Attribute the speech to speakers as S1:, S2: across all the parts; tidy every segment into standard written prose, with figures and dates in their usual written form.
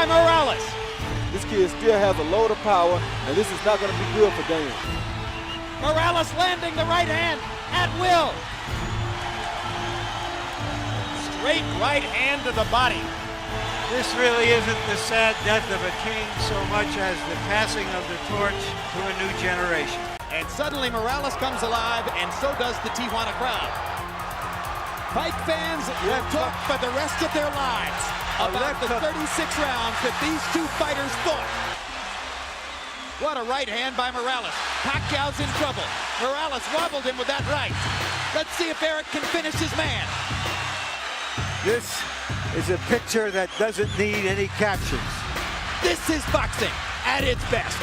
S1: by Morales.
S2: This kid still has a load of power, and this is not going to be good for Dan.
S1: Morales landing the right hand at will. Straight right hand to the body.
S3: This really isn't the sad death of a king so much as the passing of the torch to a new generation.
S1: And suddenly Morales comes alive, and so does the Tijuana crowd. Fight fans will talk for the rest of their lives about the 36 rounds that these two fighters fought. What a right hand by Morales. Pacquiao's in trouble. Morales wobbled him with that right. Let's see if Eric can finish his man.
S3: This is a picture that doesn't need any captions.
S1: This is boxing at its best.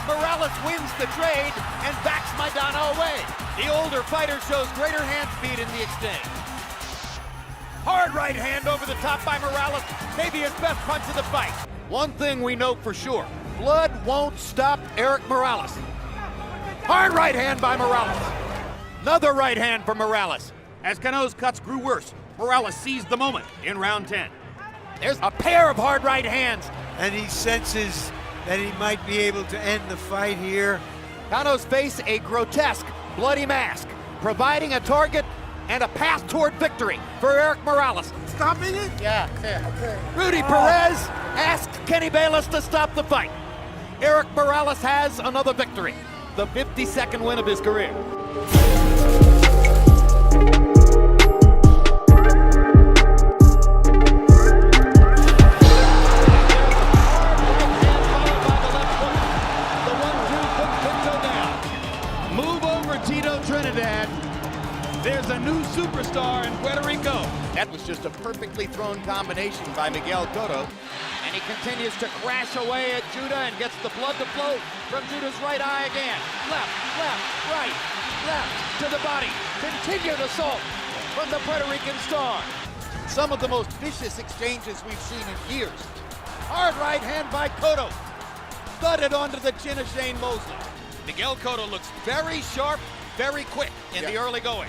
S1: Morales wins the trade and backs Maidana away. The older fighter shows greater hand speed in the exchange. Hard right hand over the top by Morales, maybe his best punch of the fight. One thing we know for sure, blood won't stop Eric Morales. Hard right hand by Morales. Another right hand for Morales. As Cano's cuts grew worse, Morales seized the moment in round 10. There's a pair of hard right hands.
S3: And he senses that he might be able to end the fight here.
S1: Cano's face a grotesque, bloody mask, providing a target and a path toward victory for Eric Morales.
S3: Stopping it?
S1: Yeah. Okay. Rudy Perez asked Kenny Bayless to stop the fight. Eric Morales has another victory, the 52nd win of his career. There's a new superstar in Puerto Rico. That was just a perfectly thrown combination by Miguel Cotto. And he continues to crash away at Judah and gets the blood to flow from Judah's right eye again. Left, right, left to the body. Continued assault from the Puerto Rican star. Some of the most vicious exchanges we've seen in years. Hard right hand by Cotto. Thudded onto the chin of Shane Mosley. Miguel Cotto looks very sharp, very quick in the early going.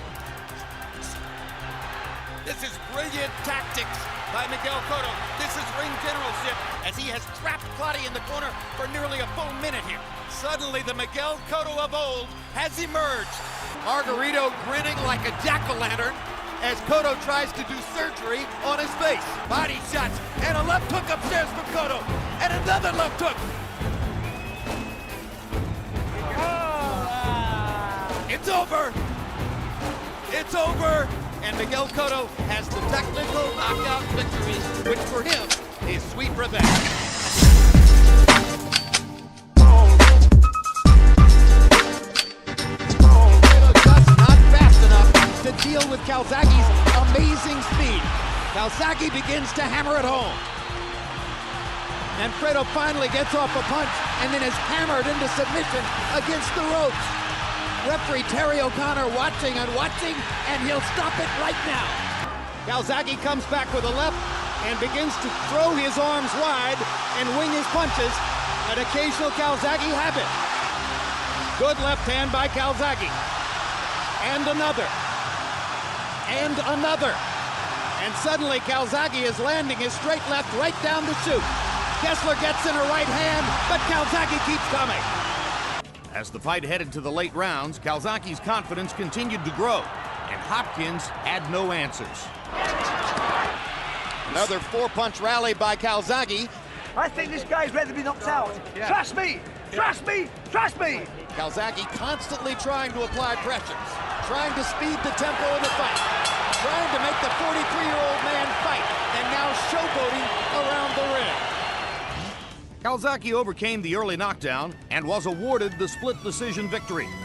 S1: This is brilliant tactics by Miguel Cotto. This is ring generalship as he has trapped Clottey in the corner for nearly a full minute here. Suddenly the Miguel Cotto of old has emerged. Margarito grinning like a jack-o'-lantern as Cotto tries to do surgery on his face. Body shots and a left hook upstairs from Cotto and another left hook. It's over. It's over. And Miguel Cotto has the technical knockout victory, which for him is sweet revenge. Just not fast enough to deal with Calzaghe's amazing speed. Calzaghe begins to hammer it home. And Fredo finally gets off a punch and then is hammered into submission against the ropes. Referee Terry O'Connor watching, and he'll stop it right now. Calzaghe comes back with a left and begins to throw his arms wide and wing his punches, an occasional Calzaghe habit. Good left hand by Calzaghe. And another. And another. And suddenly Calzaghe is landing his straight left right down the chute. Kessler gets in a right hand, but Calzaghe keeps coming. As the fight headed to the late rounds, Calzaghe's confidence continued to grow, and Hopkins had no answers. Another four-punch rally by Calzaghe.
S4: I think this guy's ready to be knocked out. Yeah. Trust me! Trust me! Trust me!
S1: Calzaghe constantly trying to apply pressure, trying to speed the tempo of the fight, trying to make the 43-year-old man fight, and now showboating around the ring. Calzaghe overcame the early knockdown and was awarded the split decision victory. Oh,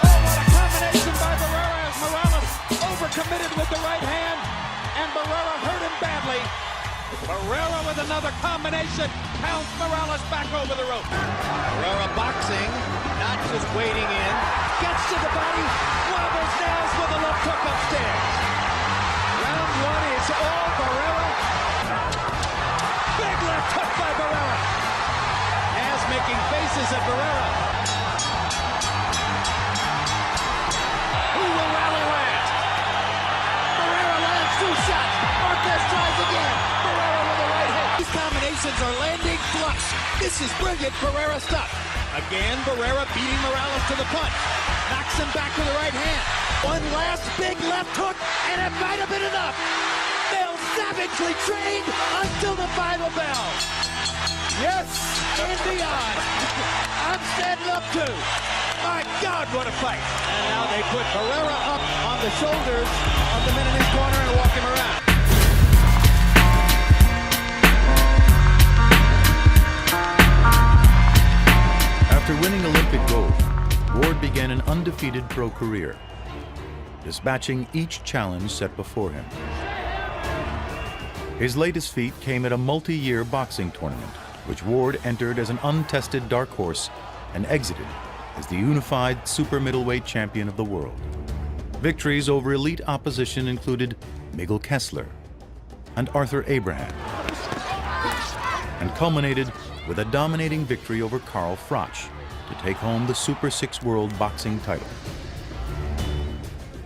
S1: what a combination by Barrera as Morales overcommitted with the right hand, and Barrera hurt him badly. Barrera with another combination pounds Morales back over the rope. Barrera boxing, not just wading in, gets to the body, wobbles down with a left hook upstairs. Round one is all Barrera. Big left hook by Barrera. As making faces at Barrera. This is brilliant Barrera stuff. Again, Barrera beating Morales to the punch. Knocks him back with the right hand. One last big left hook, and it might have been enough. They'll savagely trade until the final bell. Yes, and beyond. I'm standing up too. My God, what a fight. And now they put Barrera up on the shoulders of the men in his corner and walk him around.
S5: After winning Olympic gold, Ward began an undefeated pro career, dispatching each challenge set before him. His latest feat came at a multi-year boxing tournament, which Ward entered as an untested dark horse and exited as the unified super middleweight champion of the world. Victories over elite opposition included Miguel Kessler and Arthur Abraham, and culminated with a dominating victory over Carl Froch to take home the Super 6 World Boxing title.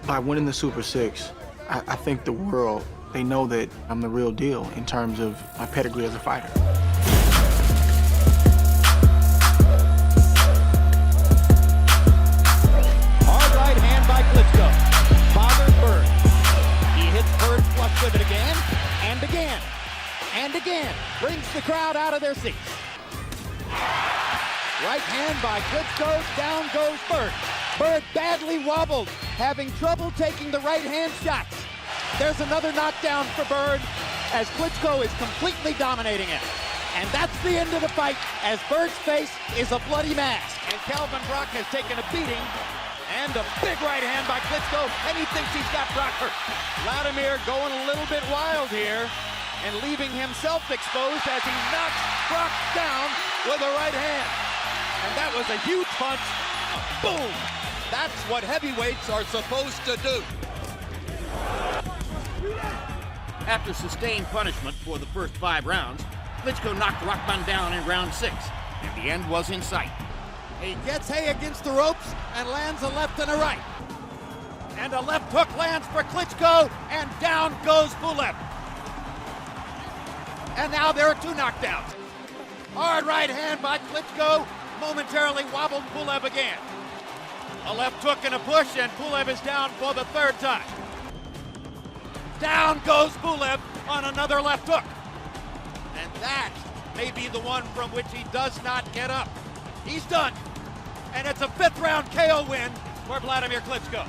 S6: By winning the Super 6, I think the world, they know that I'm the real deal in terms of my pedigree as a fighter.
S1: Hard right hand by Klitschko. Bothers Bird. He hits Bird flush with it again, and again, and again. Brings the crowd out of their seats. Right hand by Klitschko, down goes Bird. Bird badly wobbled, having trouble taking the right hand shots. There's another knockdown for Bird as Klitschko is completely dominating it. And that's the end of the fight as Bird's face is a bloody mask. And Calvin Brock has taken a beating and a big right hand by Klitschko, and he thinks he's got Brock hurt. Vladimir going a little bit wild here and leaving himself exposed as he knocks Brock down with a right hand. And that was a huge punch. Boom! That's what heavyweights are supposed to do. After sustained punishment for the first 5 rounds, Klitschko knocked Rockman down in round 6, and the end was in sight. He gets Hay against the ropes and lands a left and a right. And a left hook lands for Klitschko, and down goes Pulev. And now there are 2 knockdowns. Hard right hand by Klitschko, momentarily wobbled Pulev again. A left hook and a push, and Pulev is down for the 3rd time. Down goes Pulev on another left hook. And that may be the one from which he does not get up. He's done. And it's a 5th round KO win for Vladimir Klitschko.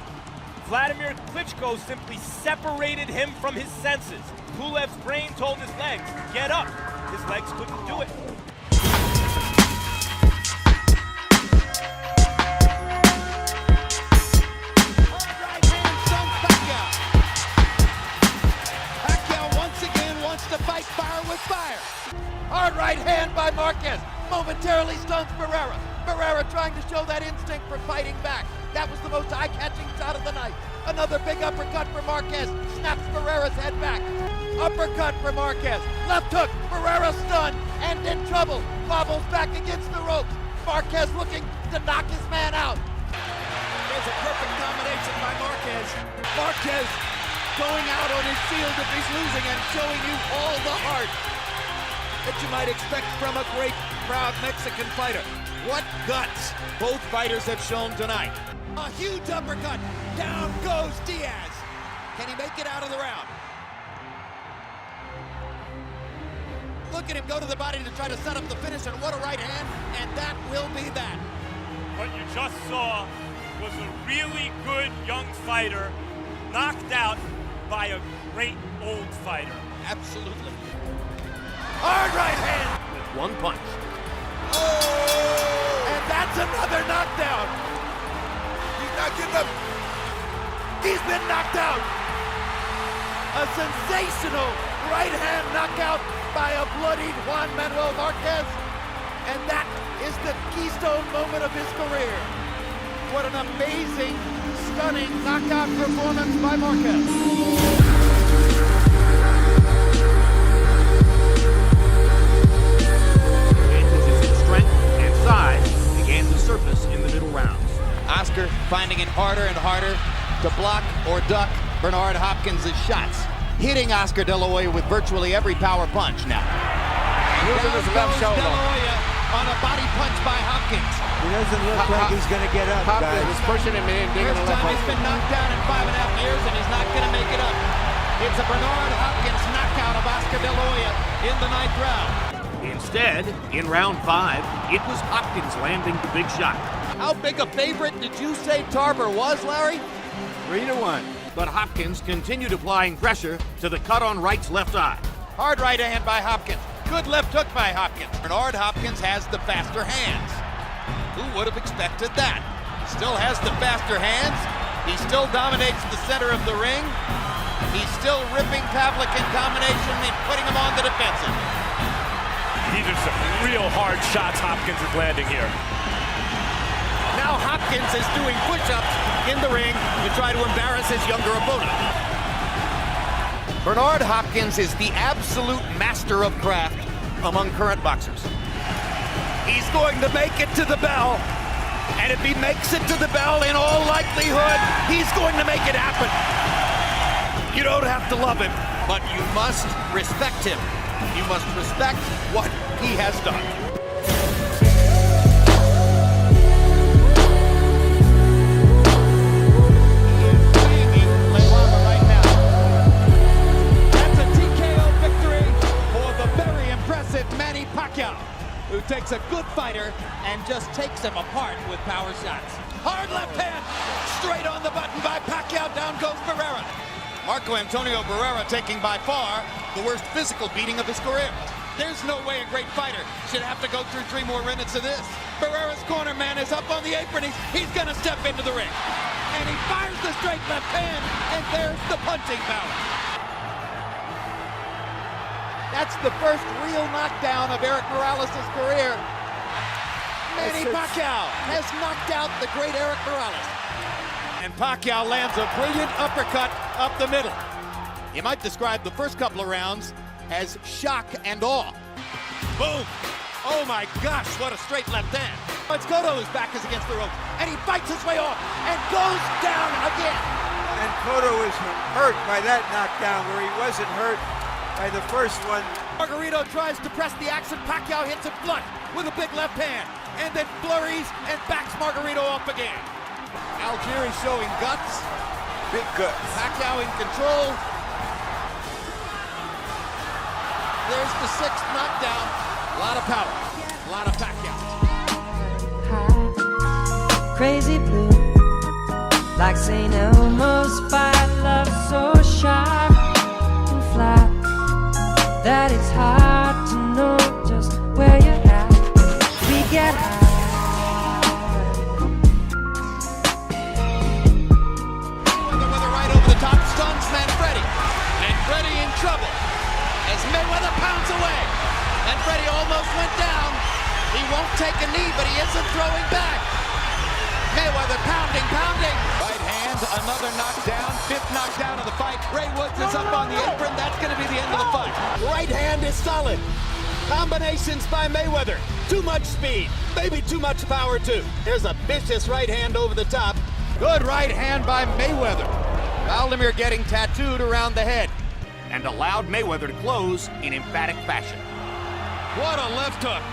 S7: Vladimir Klitschko simply separated him from his senses. Pulev's brain told his legs, get up. His legs couldn't do it.
S1: Hard right hand by Marquez. Momentarily stuns Barrera. Barrera trying to show that instinct for fighting back. That was the most eye-catching shot of the night. Another big uppercut for Marquez. Snaps Barrera's head back. Uppercut for Marquez. Left hook. Barrera stunned and in trouble. Wobbles back against the ropes. Marquez looking to knock his man out. There's a perfect combination by Marquez. Marquez going out on his shield if he's losing and showing you all the heart that you might expect from a great, proud Mexican fighter. What guts both fighters have shown tonight. A huge uppercut. Down goes Diaz. Can he make it out of the round? Look at him go to the body to try to set up the finish, and what a right hand, and that will be that.
S7: What you just saw was a really good young fighter knocked out by a great old fighter.
S1: Absolutely. Hard right hand with 1 punch. Oh! And that's another knockdown. He's not getting up. He's been knocked out. A sensational right hand knockout by a bloodied Juan Manuel Marquez. And that is the keystone moment of his career. What an amazing, stunning knockout performance by Marquez. Size began to surface in the middle rounds. Oscar finding it harder and harder to block or duck Bernard Hopkins' shots, hitting Oscar De La Hoya with virtually every power punch now.
S2: Using his left shoulder.
S1: De La Hoya on a body punch by Hopkins.
S3: He doesn't look like he's going to get up,
S2: Hopkins
S3: guys.
S2: is pushing him in, digging
S1: First
S2: the left
S1: time he's
S2: hook.
S1: been knocked down in 5.5 years, and he's not going to make it up. It's a Bernard Hopkins knockout of Oscar De La Hoya in the 9th round.
S8: Instead, in round 5, it was Hopkins landing the big shot.
S1: How big a favorite did you say Tarver was, Larry?
S2: 3-1.
S8: But Hopkins continued applying pressure to the cut on Wright's left eye.
S1: Hard right hand by Hopkins. Good left hook by Hopkins. Bernard Hopkins has the faster hands. Who would have expected that? Still has the faster hands. He still dominates the center of the ring. He's still ripping Pavlik in combination and putting him on the defensive.
S7: These are some real hard shots Hopkins is landing here.
S1: Now Hopkins is doing push-ups in the ring to try to embarrass his younger opponent. Bernard Hopkins is the absolute master of craft among current boxers. He's going to make it to the bell, and if he makes it to the bell, in all likelihood, he's going to make it happen. You don't have to love him, but you must respect him. You must respect what he has done. Who takes a good fighter and just takes him apart with power shots. Hard left hand, straight on the button by Pacquiao, down goes Barrera. Marco Antonio Barrera taking by far the worst physical beating of his career. There's no way a great fighter should have to go through 3 more minutes of this. Barrera's corner man is up on the apron, he's gonna step into the ring. And he fires the straight left hand, and there's the punching power. That's the first real knockdown of Eric Morales' career. Manny Pacquiao has knocked out the great Eric Morales. And Pacquiao lands a brilliant uppercut up the middle. You might describe the first couple of rounds as shock and awe. Boom! Oh my gosh, what a straight left hand. It's Cotto whose back is against the ropes, and he fights his way off and goes down again.
S3: And Cotto is hurt by that knockdown where he wasn't hurt by the first one.
S1: Margarito tries to press the action. Pacquiao hits him flush with a big left hand, and then flurries and backs Margarito off again. Algieri showing guts.
S2: Big guts.
S1: Pacquiao in control. There's the 6th knockdown. A lot of power. A lot of Pacquiao.
S9: Crazy blue, like St. Elmo's fire, love so sharp and flat that it's hard to know just where you're at. We get high.
S1: Mayweather right over the top, stuns Manfredi. Manfredi in trouble as Mayweather pounds away. Manfredi almost went down. He won't take a knee, but he isn't throwing back. Mayweather pounding. Right hand, another knockdown, 5th knockdown of the fight. Ray Woods is up on the apron. That's going to be the end of the fight. Right hand is solid. Combinations by Mayweather. Too much speed, maybe too much power too. There's a vicious right hand over the top. Good right hand by Mayweather. Valdemir getting tattooed around the head.
S8: And allowed Mayweather to close in emphatic fashion.
S1: What a left hook.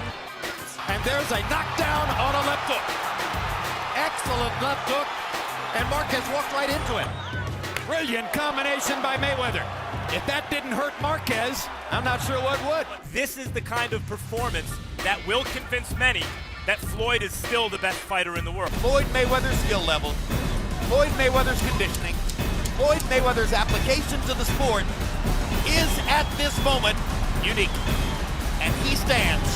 S1: And there's a knockdown on a left hook. Excellent left hook. And Marquez walked right into it. Brilliant combination by Mayweather. If that didn't hurt Marquez, I'm not sure what would.
S7: This is the kind of performance that will convince many that Floyd is still the best fighter in the world.
S1: Floyd Mayweather's skill level, Floyd Mayweather's conditioning, Floyd Mayweather's application to the sport is at this moment unique. And he stands